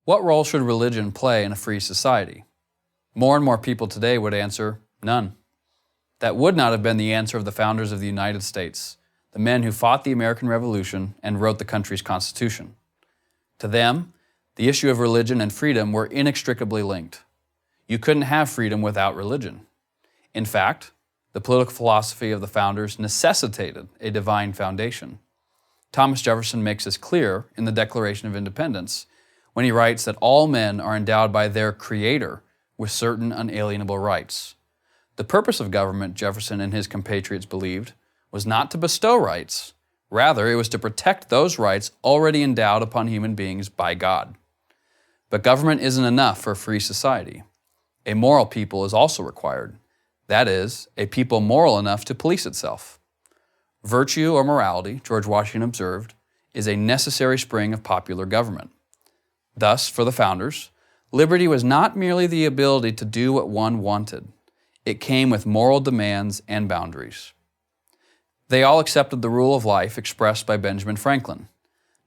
What role should religion play in a free society? More and more people today would answer, none. That would not have been the answer of the founders of the United States, the men who fought the American Revolution and wrote the country's Constitution. To them, the issue of religion and freedom were inextricably linked. You couldn't have freedom without religion. In fact, the political philosophy of the founders necessitated a divine foundation. Thomas Jefferson makes this clear in the Declaration of Independence when he writes that all men are endowed by their Creator with certain unalienable rights. The purpose of government, Jefferson and his compatriots believed, was not to bestow rights. Rather, it was to protect those rights already endowed upon human beings by God. But government isn't enough for a free society. A moral people is also required. That is, a people moral enough to police itself. Virtue or morality, George Washington observed, is a necessary spring of popular government. Thus, for the founders, liberty was not merely the ability to do what one wanted. It came with moral demands and boundaries. They all accepted the rule of life expressed by Benjamin Franklin.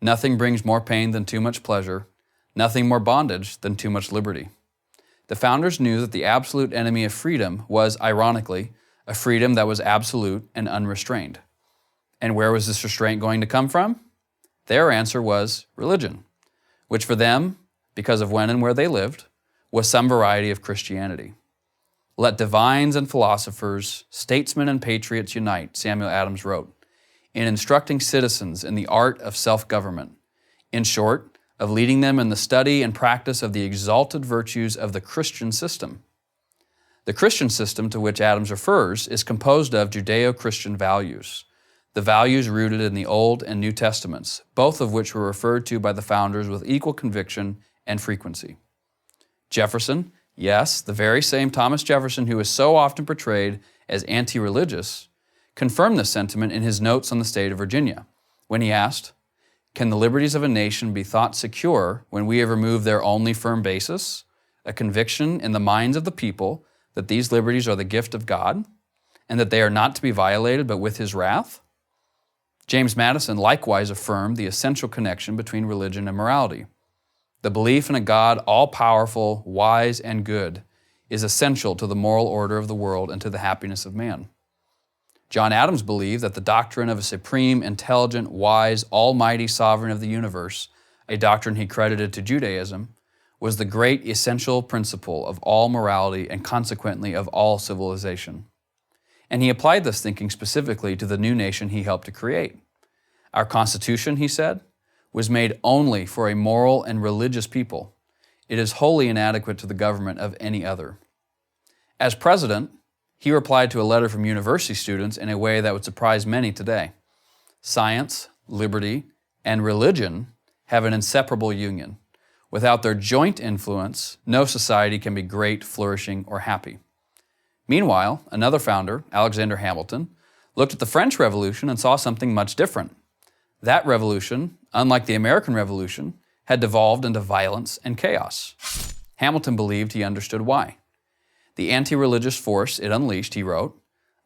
Nothing brings more pain than too much pleasure, nothing more bondage than too much liberty. The founders knew that the absolute enemy of freedom was, ironically, a freedom that was absolute and unrestrained. And where was this restraint going to come from? Their answer was religion, which for them, because of when and where they lived, was some variety of Christianity. Let divines and philosophers, statesmen and patriots unite, Samuel Adams wrote, in instructing citizens in the art of self-government. In short, of leading them in the study and practice of the exalted virtues of the Christian system. The Christian system to which Adams refers is composed of Judeo-Christian values, the values rooted in the Old and New Testaments, both of which were referred to by the founders with equal conviction and frequency. Jefferson, yes, the very same Thomas Jefferson who is so often portrayed as anti-religious, confirmed this sentiment in his notes on the state of Virginia, when he asked, "Can the liberties of a nation be thought secure when we have removed their only firm basis, a conviction in the minds of the people that these liberties are the gift of God, and that they are not to be violated but with His wrath?" James Madison likewise affirmed the essential connection between religion and morality. The belief in a God all-powerful, wise, and good is essential to the moral order of the world and to the happiness of man. John Adams believed that the doctrine of a supreme, intelligent, wise, almighty sovereign of the universe, a doctrine he credited to Judaism, was the great essential principle of all morality and consequently of all civilization. And he applied this thinking specifically to the new nation he helped to create. Our Constitution, he said, was made only for a moral and religious people. It is wholly inadequate to the government of any other. As president, he replied to a letter from university students in a way that would surprise many today. Science, liberty, and religion have an inseparable union. Without their joint influence, no society can be great, flourishing, or happy. Meanwhile, another founder, Alexander Hamilton, looked at the French Revolution and saw something much different. That revolution, unlike the American Revolution, had devolved into violence and chaos. Hamilton believed he understood why. The anti-religious force it unleashed, he wrote,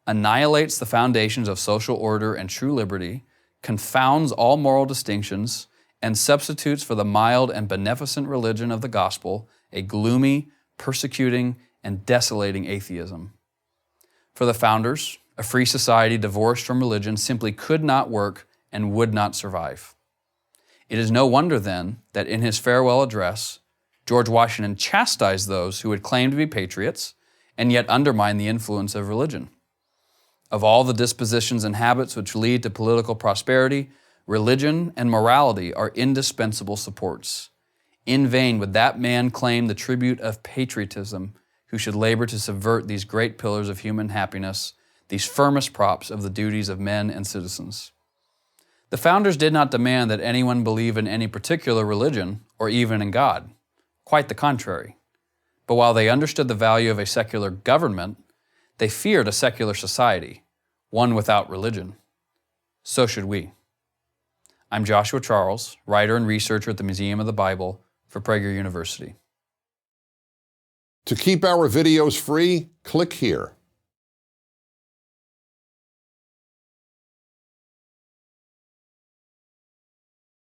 annihilates the foundations of social order and true liberty, confounds all moral distinctions, and substitutes for the mild and beneficent religion of the gospel a gloomy, persecuting, and desolating atheism. For the founders, a free society divorced from religion simply could not work and would not survive. It is no wonder then that in his farewell address, George Washington chastised those who would claim to be patriots and yet undermine the influence of religion. Of all the dispositions and habits which lead to political prosperity, religion and morality are indispensable supports. In vain would that man claim the tribute of patriotism who should labor to subvert these great pillars of human happiness, these firmest props of the duties of men and citizens. The founders did not demand that anyone believe in any particular religion or even in God. Quite the contrary. But while they understood the value of a secular government, they feared a secular society, one without religion. So should we. I'm Joshua Charles, writer and researcher at the Museum of the Bible for Prager University. To keep our videos free, click here.